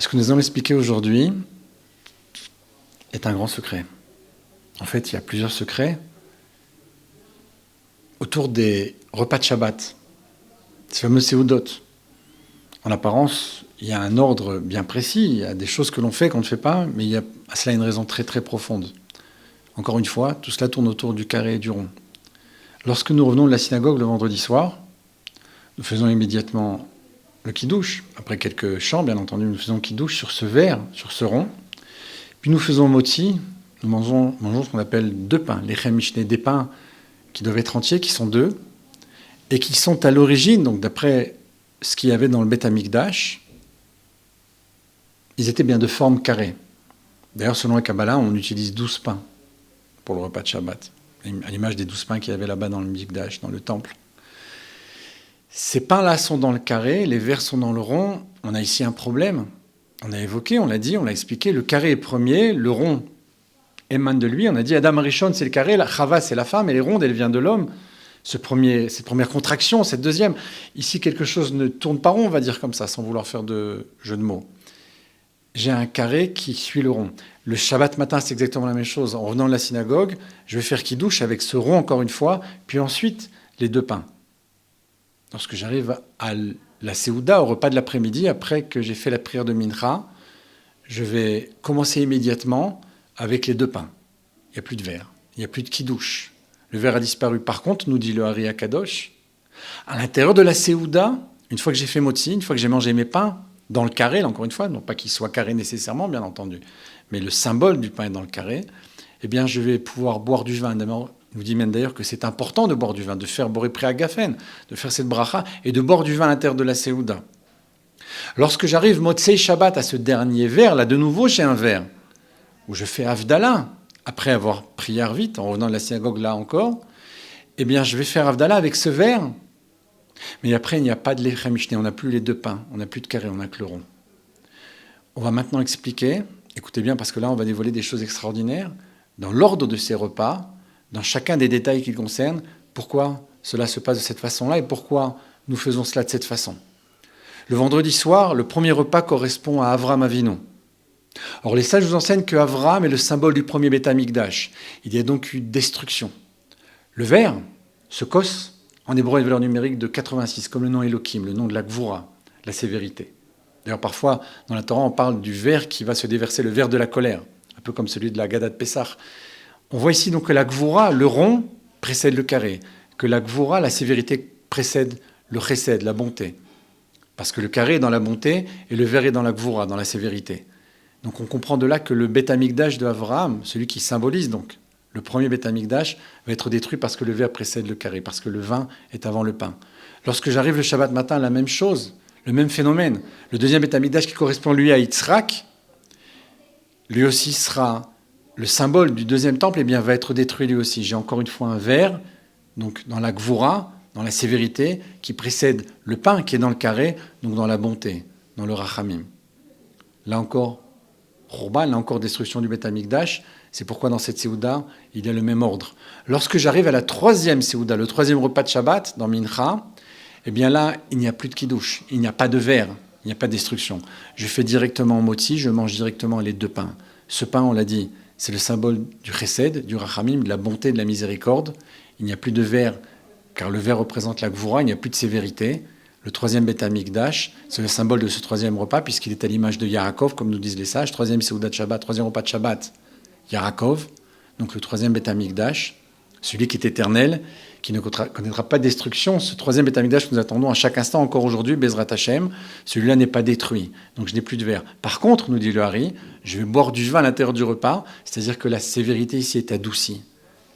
Ce que nous allons expliquer aujourd'hui est un grand secret. En fait, il y a plusieurs secrets autour des repas de Shabbat, ces fameux séoudot. En apparence, il y a un ordre bien précis, il y a des choses que l'on fait, qu'on ne fait pas, mais il y a à cela une raison très très profonde. Encore une fois, tout cela tourne autour du carré et du rond. Lorsque nous revenons de la synagogue le vendredi soir, nous faisons immédiatement le kiddush. Après quelques chants, bien entendu, nous faisons kiddush sur ce verre, sur ce rond. Puis nous faisons motzi, nous mangeons ce qu'on appelle deux pains, les chemishné, des pains qui doivent être entiers, qui sont deux, et qui sont à l'origine, donc d'après ce qu'il y avait dans le Beth Amikdash, ils étaient bien de forme carrée. D'ailleurs, selon la Kabbalah, on utilise 12 pains pour le repas de Shabbat, à l'image des 12 pains qu'il y avait là-bas dans le Mikdash, dans le temple. Ces pains-là sont dans le carré, les verres sont dans le rond. On a ici un problème. On a évoqué, on l'a dit, on l'a expliqué. Le carré est premier, le rond émane de lui. On a dit Adam Arishon, c'est le carré, la Chava, c'est la femme, et les rondes, elle vient de l'homme. Cette première contraction, cette deuxième. Ici, quelque chose ne tourne pas rond, on va dire comme ça, sans vouloir faire de jeu de mots. J'ai un carré qui suit le rond. Le Shabbat matin, c'est exactement la même chose. En revenant de la synagogue, je vais faire kiddush avec ce rond encore une fois, puis ensuite les deux pains. Lorsque j'arrive à la Séouda, au repas de l'après-midi, après que j'ai fait la prière de Mincha, je vais commencer immédiatement avec les deux pains. Il n'y a plus de verre, il n'y a plus de kiddush. Le verre a disparu. Par contre, nous dit le Hari Akadosh, à l'intérieur de la Séouda, une fois que j'ai fait motzi, une fois que j'ai mangé mes pains, dans le carré, là, encore une fois, non pas qu'il soit carré nécessairement, bien entendu, mais le symbole du pain est dans le carré, eh bien, je vais pouvoir boire du vin. Il nous dit même d'ailleurs que c'est important de boire du vin, de faire boré préagafen, de faire cette bracha, et de boire du vin à l'intérieur de la Séouda. Lorsque j'arrive Motzei Shabbat à ce dernier verre, là, de nouveau, j'ai un verre où je fais Havdalah, après avoir prié Arvit, en revenant de la synagogue là encore, eh bien, je vais faire Havdalah avec ce verre. Mais après, il n'y a pas de lechem mishné, on n'a plus les deux pains, on n'a plus de carré, on n'a que le rond. On va maintenant expliquer, écoutez bien parce que là, on va dévoiler des choses extraordinaires, dans l'ordre de ces repas, dans chacun des détails qui concernent, pourquoi cela se passe de cette façon-là et pourquoi nous faisons cela de cette façon. Le vendredi soir, le premier repas correspond à Avram Avinu. Or, les sages nous enseignent que Avram est le symbole du premier Beth Amikdash. Il y a donc eu destruction. Le verre, ce kos, en hébreu, a une valeur numérique de 86, comme le nom Elohim, le nom de la Gvura, la sévérité. D'ailleurs, parfois, dans la Torah, on parle du verre qui va se déverser, le verre de la colère, un peu comme celui de la Gada de Pessah. On voit ici donc que la Gvura, le rond, précède le carré, que la Gvura, la sévérité, précède le chesed, la bonté. Parce que le carré est dans la bonté et le verre est dans la Gvura, dans la sévérité. Donc on comprend de là que le Beth Amikdash de Avraham, celui qui symbolise donc le premier Beth Amikdash, va être détruit parce que le verre précède le carré, parce que le vin est avant le pain. Lorsque j'arrive le Shabbat matin, la même chose, le même phénomène. Le deuxième Beth Amikdash qui correspond lui à Yitzhak, lui aussi sera le symbole du deuxième temple, et bien va être détruit lui aussi. J'ai encore une fois un verre, donc dans la Gvura, dans la sévérité, qui précède le pain qui est dans le carré, donc dans la bonté, dans le Rachamim. Là encore, Khurban, là encore destruction du Beth Amikdash. C'est pourquoi dans cette Séouda, il y a le même ordre. Lorsque j'arrive à la troisième Séouda, le troisième repas de Shabbat, dans Mincha, eh bien là, il n'y a plus de kiddush, il n'y a pas de verre, il n'y a pas de destruction. Je fais directement motzi, je mange directement les deux pains. Ce pain, on l'a dit, c'est le symbole du chesed, du rachamim, de la bonté, de la miséricorde. Il n'y a plus de verre, car le verre représente la gvura, il n'y a plus de sévérité. Le troisième Beth Amikdash, c'est le symbole de ce troisième repas, puisqu'il est à l'image de Yaakov, comme nous disent les sages. Troisième Séouda de Shabbat, troisième repas de Shabbat, Yaakov. Donc le troisième Beth Amikdash, celui qui est éternel, qui ne connaîtra pas de destruction. Ce troisième Beth Amikdash que nous attendons à chaque instant, encore aujourd'hui, Bezrat Hashem, celui-là n'est pas détruit. Donc je n'ai plus de verre. Par contre, nous dit le Hari, je vais boire du vin à l'intérieur du repas, c'est-à-dire que la sévérité ici est adoucie.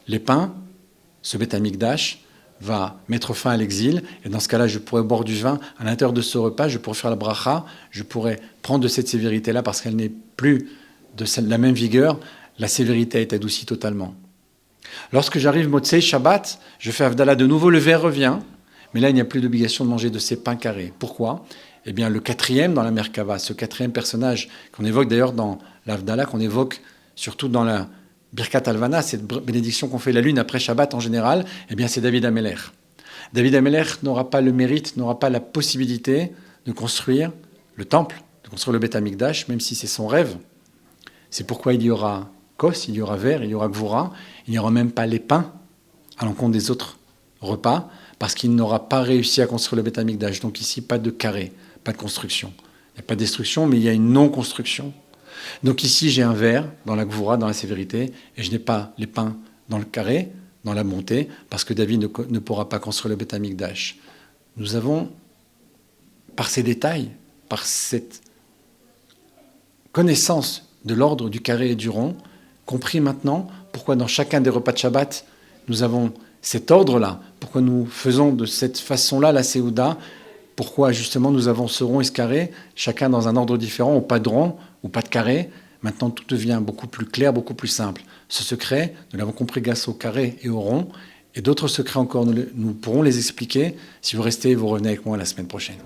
Les pains, ce Beth Amikdash, va mettre fin à l'exil, et dans ce cas-là, je pourrais boire du vin à l'intérieur de ce repas, je pourrais faire la bracha, je pourrais prendre de cette sévérité-là, parce qu'elle n'est plus de la même vigueur, la sévérité est adoucie totalement. Lorsque j'arrive Motzei Shabbat, je fais Havdalah de nouveau, le verre revient, mais là, il n'y a plus d'obligation de manger de ces pains carrés. Pourquoi ? Eh bien, le quatrième dans la Merkava, ce quatrième personnage qu'on évoque d'ailleurs dans l'Havdalah, qu'on évoque surtout dans la Birkat Alvana, cette bénédiction qu'on fait la lune après Shabbat en général, eh bien c'est David Amelech. David Amelech n'aura pas le mérite, n'aura pas la possibilité de construire le temple de construire le Beth Amikdash, même si c'est son rêve. C'est pourquoi il y aura Kos, il y aura Ver, il y aura Gvura, il n'y aura même pas les pains à l'encontre des autres repas, parce qu'il n'aura pas réussi à construire le Beth Amikdash. Donc ici, pas de carré, pas de construction. Il n'y a pas de destruction, mais il y a une non-construction. Donc ici, j'ai un Ver dans la Gvura, dans la sévérité, et je n'ai pas les pains dans le carré, dans la bonté, parce que David ne pourra pas construire le Beth Amikdash. Nous avons, par ces détails, par cette connaissance de l'ordre du carré et du rond, compris maintenant pourquoi dans chacun des repas de Shabbat, nous avons cet ordre-là, pourquoi nous faisons de cette façon-là la Séouda, pourquoi justement nous avons ce rond et ce carré, chacun dans un ordre différent, ou pas de rond, ou pas de carré. Maintenant, tout devient beaucoup plus clair, beaucoup plus simple. Ce secret, nous l'avons compris grâce au carré et au rond, et d'autres secrets encore, nous pourrons les expliquer. Si vous restez, vous revenez avec moi la semaine prochaine.